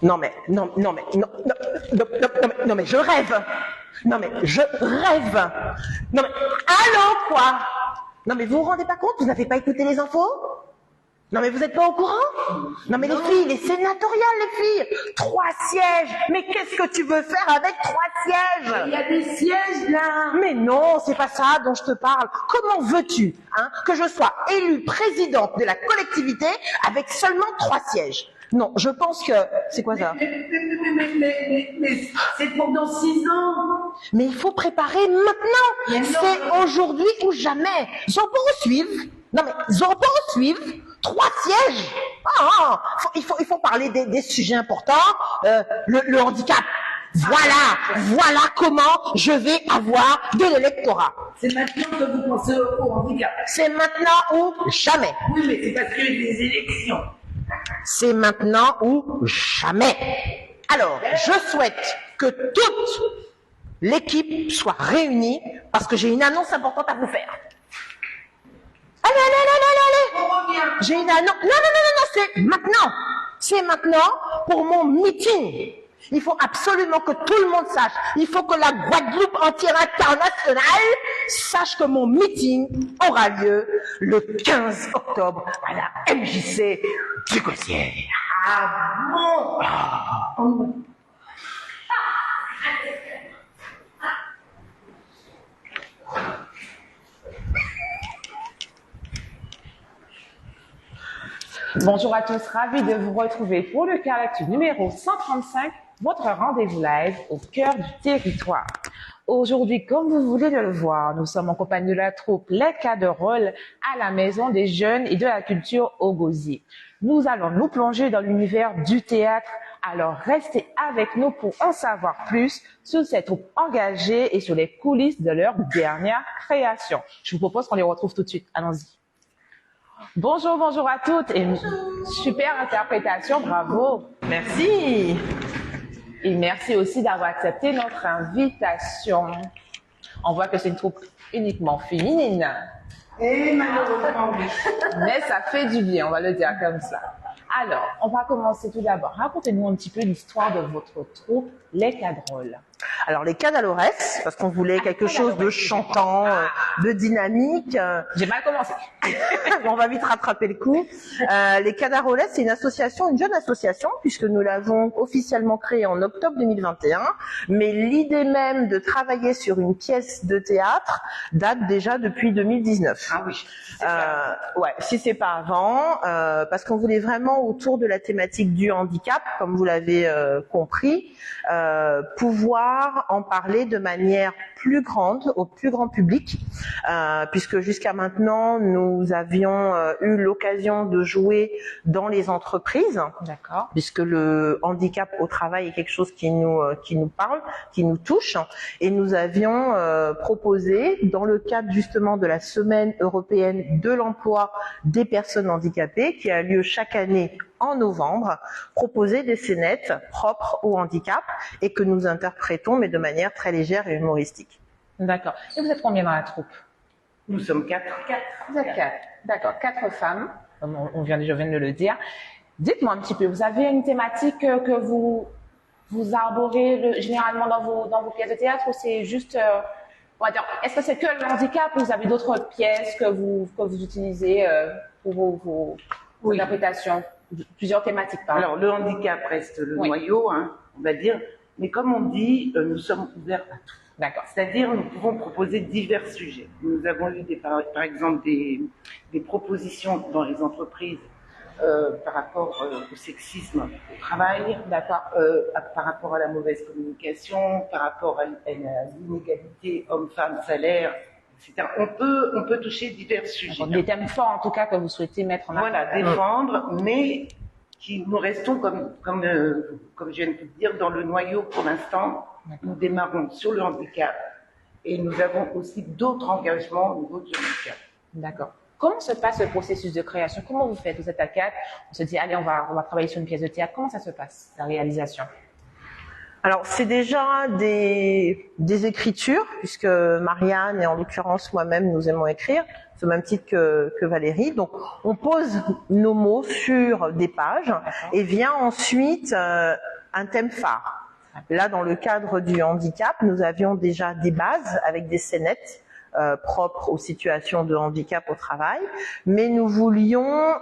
Non mais, non, non mais, non, non, non, non, non, non, mais je rêve. Non mais, je rêve. Non mais, allô quoi? Non mais vous vous rendez pas compte? Vous n'avez pas écouté les infos? Non mais vous n'êtes pas au courant? Non mais les filles, les sénatoriales les filles, 3 sièges. Mais qu'est-ce que tu veux faire avec 3 sièges? Il y a des sièges là. Mais non, c'est pas ça dont je te parle. Comment veux-tu que je sois élue présidente de la collectivité avec seulement 3 sièges? Non, je pense que... C'est quoi ça? Mais c'est pour dans 6 ans. Mais il faut préparer maintenant. C'est aujourd'hui ou jamais. Zorbo suivre. Non mais Zorbo suivre. 3 sièges. Il faut parler des sujets importants. Le handicap. Voilà comment je vais avoir de l'électorat. C'est maintenant que vous pensez au handicap. C'est maintenant ou jamais. Oui, mais c'est parce qu'il y a des élections. C'est maintenant ou jamais. Alors, je souhaite que toute l'équipe soit réunie parce que j'ai une annonce importante à vous faire. Allez. On revient. J'ai une annonce. Non, c'est maintenant. C'est maintenant pour mon meeting. Il faut absolument que tout le monde sache. Il faut que la Guadeloupe entière internationale sache que mon meeting aura lieu le 15 octobre à la MJC du Gossier. Ah bon? Bonjour à tous, ravi de vous retrouver pour le Cœur Actu numéro 135, votre rendez-vous live au cœur du territoire. Aujourd'hui, comme vous voulez le voir, nous sommes en compagnie de la troupe Les Cas de Rôle à la Maison des Jeunes et de la Culture au Gosier. Nous allons nous plonger dans l'univers du théâtre, alors restez avec nous pour en savoir plus sur cette troupe engagée et sur les coulisses de leur dernière création. Je vous propose qu'on les retrouve tout de suite. Allons-y. Bonjour à toutes et super interprétation, bravo. Merci. Et merci aussi d'avoir accepté notre invitation. On voit que c'est une troupe uniquement féminine. Et malheureusement, oui. Mais ça fait du bien, on va le dire comme ça. Alors, on va commencer tout d'abord. Racontez-nous un petit peu l'histoire de votre troupe, Les Cas de Rôle. Alors les Cadalores, parce qu'on voulait quelque chose de chantant, de dynamique. J'ai mal commencé. On va vite rattraper le coup. Les Cadalores, c'est une association, une jeune association, puisque nous l'avons officiellement créée en octobre 2021. Mais l'idée même de travailler sur une pièce de théâtre date déjà depuis 2019. Ah oui. Ouais, si c'est pas avant, parce qu'on voulait vraiment autour de la thématique du handicap, comme vous l'avez compris, pouvoir en parler de manière plus grande, au plus grand public, puisque jusqu'à maintenant, nous avions eu l'occasion de jouer dans les entreprises. D'accord. Puisque le handicap au travail est quelque chose qui nous parle, qui nous touche. Et nous avions proposé, dans le cadre justement de la Semaine européenne de l'emploi des personnes handicapées, qui a lieu chaque année en novembre, proposer des scénettes propres au handicap et que nous interprétons, mais de manière très légère et humoristique. D'accord. Et vous êtes combien dans la troupe? Nous sommes 4. Vous êtes 4. D'accord. 4 femmes, comme je viens de le dire. Dites-moi un petit peu, vous avez une thématique que vous arborez généralement dans vos pièces de théâtre ou c'est juste, on va dire, est-ce que c'est que le handicap ou vous avez d'autres pièces que vous utilisez pour vos interprétations? Plusieurs thématiques, pardon. Alors, le handicap reste le noyau, on va dire. Mais comme on dit, nous sommes ouverts à tout. D'accord. C'est-à-dire, nous pouvons proposer divers sujets. Nous avons eu par exemple des propositions dans les entreprises par rapport au sexisme au travail, D'accord. par rapport à la mauvaise communication, par rapport à l'inégalité homme-femme, salaire, etc. On peut toucher divers sujets. Des thèmes forts en tout cas que vous souhaitez mettre en avant. Voilà, défendre, mais nous restons comme je viens de vous dire, dans le noyau pour l'instant. Nous démarrons sur le handicap et nous avons aussi d'autres engagements au niveau du handicap. D'accord. Comment se passe le processus de création? Comment vous faites? Vous êtes à 4, on se dit allez on va travailler sur une pièce de théâtre. Comment ça se passe, la réalisation? Alors c'est déjà des écritures, puisque Marianne et en l'occurrence moi-même nous aimons écrire, au même titre que Valérie. Donc on pose nos mots sur des pages et vient ensuite un thème phare. Là, dans le cadre du handicap, nous avions déjà des bases avec des scénettes propres aux situations de handicap au travail, mais nous voulions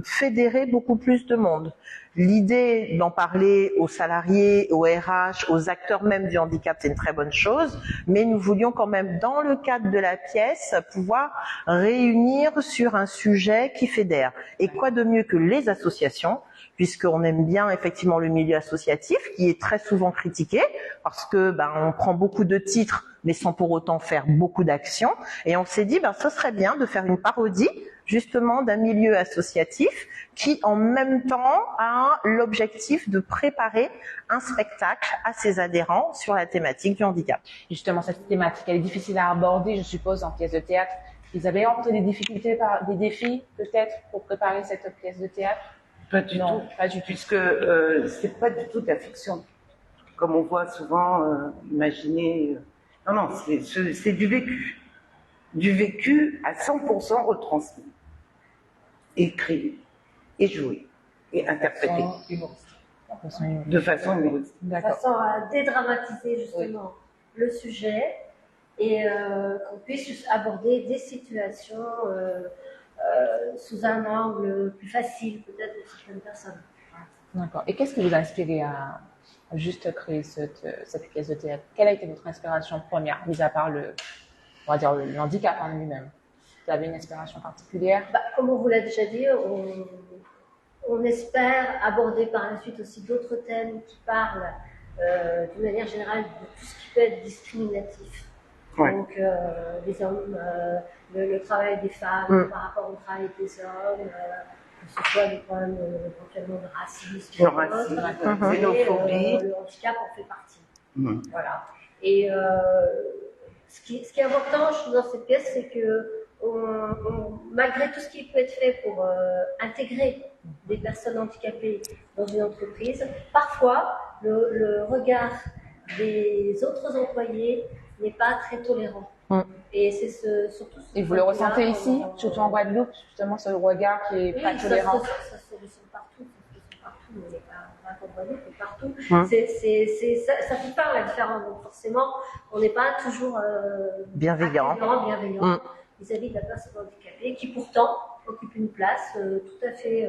fédérer beaucoup plus de monde. L'idée d'en parler aux salariés, aux RH, aux acteurs même du handicap, c'est une très bonne chose, mais nous voulions quand même, dans le cadre de la pièce, pouvoir réunir sur un sujet qui fédère. Et quoi de mieux que les associations, puisqu'on aime bien effectivement le milieu associatif, qui est très souvent critiqué, parce que on prend beaucoup de titres, mais sans pour autant faire beaucoup d'actions. Et on s'est dit, ce serait bien de faire une parodie, justement, d'un milieu associatif qui, en même temps, a l'objectif de préparer un spectacle à ses adhérents sur la thématique du handicap. Justement, cette thématique, elle est difficile à aborder, je suppose, en pièce de théâtre. Vous avez rencontré des difficultés, des défis, peut-être, pour préparer cette pièce de théâtre? Pas du tout, puisque c'est pas du tout de la fiction, comme on voit souvent imaginer. Non, c'est du vécu à 100% retransmis, écrit, et joué, et interprété de façon humoristique. De façon à dédramatiser justement le sujet et qu'on puisse aborder des situations sous un angle plus facile peut-être pour certaines personnes. D'accord. Et qu'est-ce qui vous a inspiré à juste créer cette pièce de théâtre? Quelle a été votre inspiration première, mis à part le handicap en lui-même? Vous avez une inspiration particulière? Comme on vous l'a déjà dit, on espère aborder par la suite aussi d'autres thèmes qui parlent d'une manière générale de tout ce qui peut être discriminatif. Ouais. Donc les hommes, le travail des femmes par rapport au travail des hommes, que ce soit des problèmes éventuellement de racisme, xénophobie, le handicap en fait partie. Voilà. Et ce qui est important, je trouve, dans cette pièce, c'est que malgré tout ce qui peut être fait pour intégrer des personnes handicapées dans une entreprise, parfois le regard des autres employés n'est pas très tolérant. Et c'est surtout. Et vous le ressentez ici, surtout en Guadeloupe, justement, ce regard qui est pas tolérant. Ça se ressent partout. On n'est pas en Guadeloupe, mais partout. Ça fait part la différence. Donc forcément, on n'est pas toujours bienveillant vis-à-vis de la personne handicapée, qui pourtant occupe une place tout à fait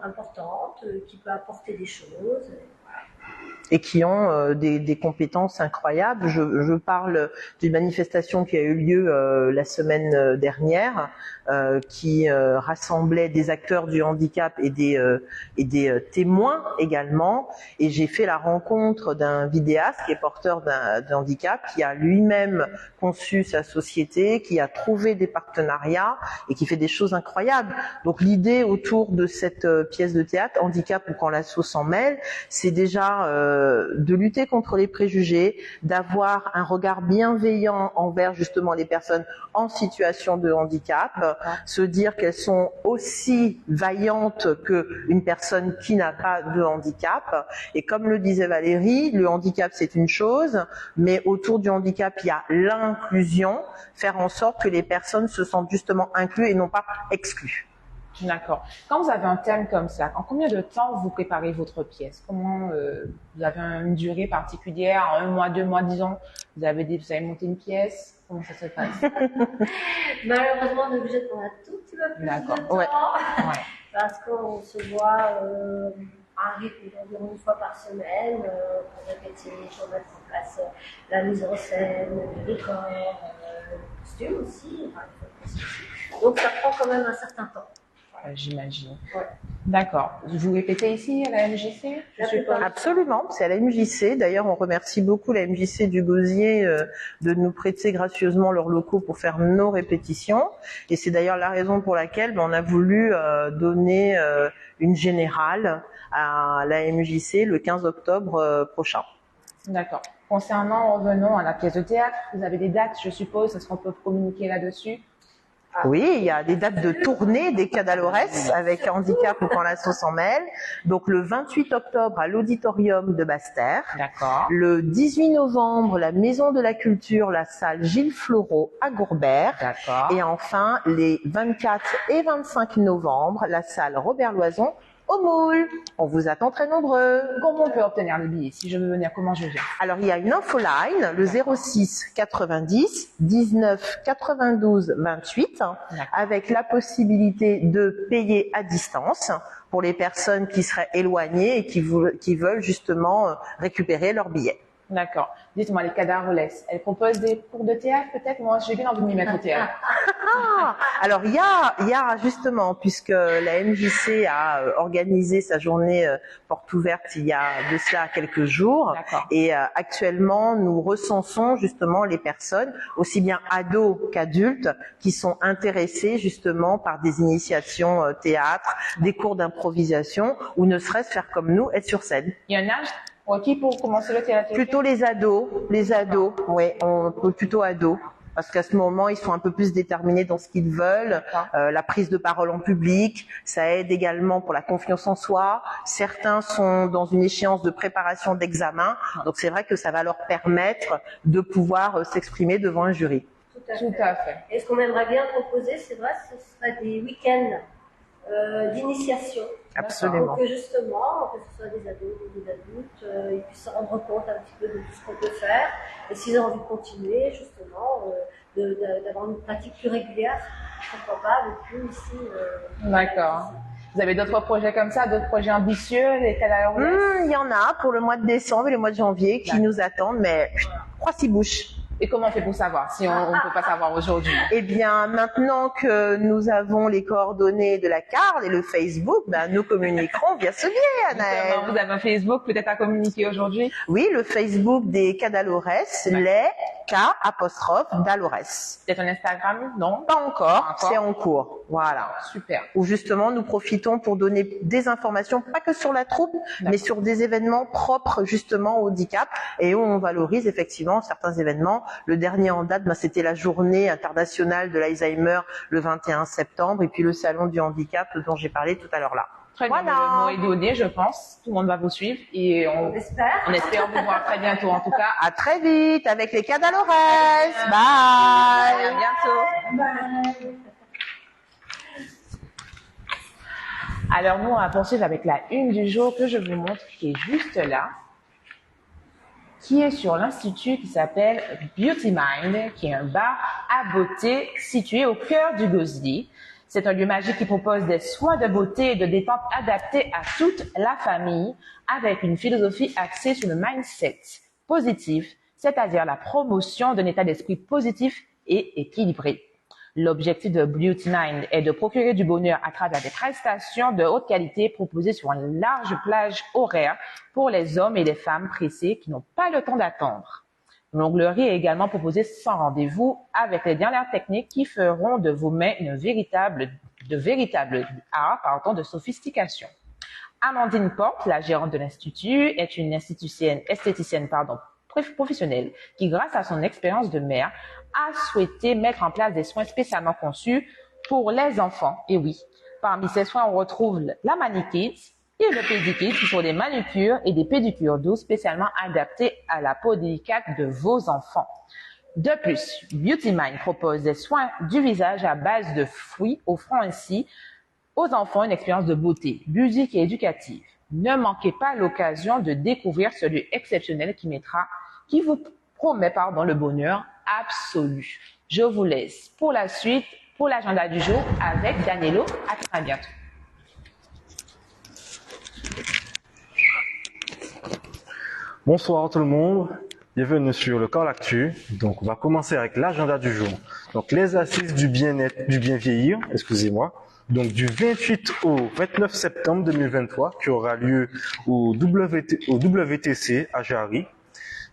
importante, qui peut apporter des choses. Et qui ont des compétences incroyables. Je parle d'une manifestation qui a eu lieu la semaine dernière, qui rassemblait des acteurs du handicap et des témoins également. Et j'ai fait la rencontre d'un vidéaste qui est porteur d'un handicap, qui a lui-même conçu sa société, qui a trouvé des partenariats et qui fait des choses incroyables. Donc l'idée autour de cette pièce de théâtre, Handicap ou quand la sauce s'en mêle, c'est déjà de lutter contre les préjugés, d'avoir un regard bienveillant envers justement les personnes en situation de handicap, se dire qu'elles sont aussi vaillantes qu'une personne qui n'a pas de handicap. Et comme le disait Valérie, le handicap c'est une chose, mais autour du handicap il y a l'inclusion, faire en sorte que les personnes se sentent justement incluses et non pas exclues. D'accord. Quand vous avez un thème comme ça, en combien de temps vous préparez votre pièce? Comment vous avez une durée particulière, 1 mois, 2 mois, disons? Vous avez monté une pièce? Comment ça se passe? Malheureusement, on est obligé de prendre un tout petit peu plus de temps. Parce qu'on se voit à un rythme d'environ 1 fois par semaine pour répéter, pour mettre en place la mise en scène, le décor, le costume aussi. Donc ça prend quand même un certain temps. J'imagine. Ouais. D'accord. Vous répétez ici à la MJC? Absolument, c'est à la MJC. D'ailleurs, on remercie beaucoup la MJC du Gosier de nous prêter gracieusement leurs locaux pour faire nos répétitions. Et c'est d'ailleurs la raison pour laquelle on a voulu donner une générale à la MJC le 15 octobre prochain. D'accord. Concernant, revenons à la pièce de théâtre, vous avez des dates, je suppose, est-ce qu'on peut communiquer là-dessus? Oui, il y a des dates de tournée des Cadalores avec Handicap ou quand la sauce s'en mêle. Donc le 28 octobre à l'Auditorium de Basse-Terre. D'accord. Le 18 novembre, la Maison de la Culture, la salle Gilles Floreau à Gourbert. D'accord. Et enfin, les 24 et 25 novembre, la salle Robert Loison au moule. On vous attend très nombreux. Comment on peut obtenir les billets? Si je veux venir, comment je viens? Alors, il y a une infoline, le 06 90 19 92 28, avec la possibilité de payer à distance pour les personnes qui seraient éloignées et qui veulent justement récupérer leurs billets. D'accord. Dites-moi, les Cadaroles, elles proposent des cours de théâtre peut-être? Moi, j'ai bien envie de m'y mettre au théâtre. Alors, il y a justement, puisque la MJC a organisé sa journée porte ouverte il y a de cela quelques jours, et actuellement, nous recensons justement les personnes, aussi bien ados qu'adultes, qui sont intéressés justement par des initiations théâtre, des cours d'improvisation, ou ne serait-ce faire comme nous, être sur scène. Il y a un âge qui pour commencer le théâtre? Plutôt les ados, oui, plutôt ados. Parce qu'à ce moment, ils sont un peu plus déterminés dans ce qu'ils veulent. La prise de parole en public, ça aide également pour la confiance en soi. Certains sont dans une échéance de préparation d'examen, donc c'est vrai que ça va leur permettre de pouvoir s'exprimer devant un jury. Tout à fait. Et ce qu'on aimerait bien proposer, c'est vrai, ce serait des week-ends d'initiation. Absolument. Pour que justement, que ce soit des ados ou des adultes, ils puissent se rendre compte un petit peu de tout ce qu'on peut faire. Et s'ils ont envie de continuer, justement, d'avoir une pratique plus régulière, pourquoi pas, avec nous ici. D'accord. Vous avez d'autres projets comme ça, d'autres projets ambitieux, les Cadaroles? Il y en a pour le mois de décembre et le mois de janvier qui nous attendent, mais croix s'y bouche. Et comment on fait pour savoir, si on ne peut pas savoir aujourd'hui? Eh bien, maintenant que nous avons les coordonnées de la CARL et le Facebook, nous communiquerons via ce biais, Anaëlle. Vous avez un Facebook peut-être à communiquer aujourd'hui? Oui, le Facebook des Cadalores, les K'-Dalores. Peut-être un Instagram? Non? Pas encore, c'est en cours. Voilà. Super. Où justement, nous profitons pour donner des informations, pas que sur la troupe, mais sur des événements propres justement au handicap et où on valorise effectivement certains événements. Le dernier en date, c'était la journée internationale de l'Alzheimer le 21 septembre et puis le salon du handicap dont j'ai parlé tout à l'heure là. Très bien, le mot est donné, je pense. Tout le monde va vous suivre et on espère vous voir très bientôt en tout cas. À très vite avec les Cadalores. Bye. À bientôt. Bye. Alors nous, on va poursuivre avec la une du jour que je vous montre qui est juste là, qui est sur l'institut qui s'appelle Beauty Mind, qui est un bar à beauté situé au cœur du Gosier. C'est un lieu magique qui propose des soins de beauté et de détente adaptés à toute la famille avec une philosophie axée sur le mindset positif, c'est-à-dire la promotion d'un état d'esprit positif et équilibré. L'objectif de Beauty Mind est de procurer du bonheur à travers des prestations de haute qualité proposées sur une large plage horaire pour les hommes et les femmes pressés qui n'ont pas le temps d'attendre. L'onglerie est également proposée sans rendez-vous avec les dernières techniques qui feront de vos mains de véritables arts de sophistication. Amandine Porte, la gérante de l'Institut, est une esthéticienne professionnelle qui, grâce à son expérience de mère, a souhaité mettre en place des soins spécialement conçus pour les enfants. Et oui, parmi ces soins, on retrouve la Mani-Kit et le Pédi-Kit, qui sont des manucures et des pédicures douces spécialement adaptés à la peau délicate de vos enfants. De plus, Beauty Mind propose des soins du visage à base de fruits, offrant ainsi aux enfants une expérience de beauté, ludique et éducative. Ne manquez pas l'occasion de découvrir ce lieu exceptionnel qui vous promet le bonheur absolu. Je vous laisse pour la suite, pour l'agenda du jour avec Danilo. À très bientôt. Bonsoir tout le monde, bienvenue sur le Corps Actu. Donc on va commencer avec l'agenda du jour. Donc les assises du bien-être, du bien vieillir, donc du 28 au 29 septembre 2023 qui aura lieu au WTC à Jarry.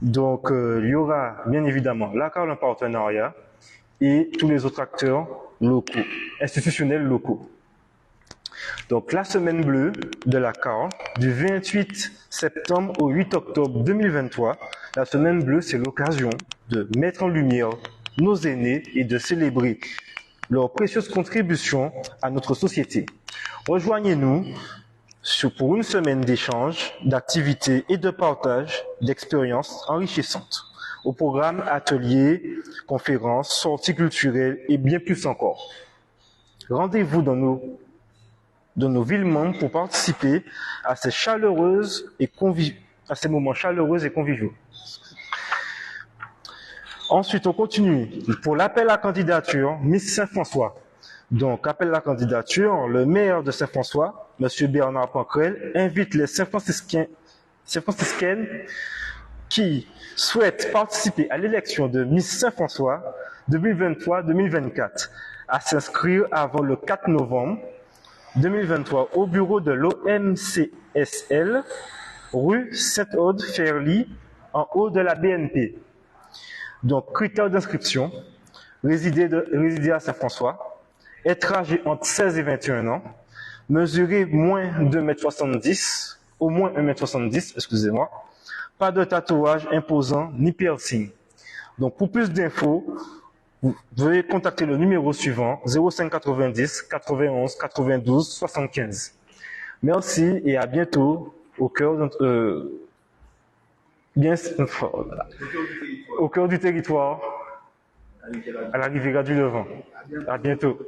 Donc il y aura bien évidemment la CARL en partenariat et tous les autres acteurs locaux, institutionnels locaux. Donc la semaine bleue de la CARL, du 28 septembre au 8 octobre 2023, la semaine bleue, c'est l'occasion de mettre en lumière nos aînés et de célébrer leur précieuse contribution à notre société. Rejoignez-nous pour une semaine d'échanges, d'activités et de partage d'expériences enrichissantes. Au programme ateliers, conférences, sorties culturelles et bien plus encore. Rendez-vous dans de nos villes membres pour participer à ces moments chaleureux et conviviaux. Ensuite, on continue pour l'appel à candidature Miss Saint-François. Donc, appel à la candidature, le maire de Saint-François, M. Bernard Pancrel, invite les Saint-Franciscaines qui souhaitent participer à l'élection de Miss Saint-François 2023-2024 à s'inscrire avant le 4 novembre 2023 au bureau de l'OMCSL, rue Saint-Aude-Ferly, en haut de la BNP. Donc, critères d'inscription, résider à Saint-François, être âgé entre 16 et 21 ans, mesurer moins de 1m70, au moins 1m70, excusez-moi, pas de tatouage imposant ni piercing. Donc, pour plus d'infos, vous veuillez contacter le numéro suivant, 05 90 91 92 75. Merci et à bientôt au cœur du territoire, à la Riviera du Levant. À bientôt.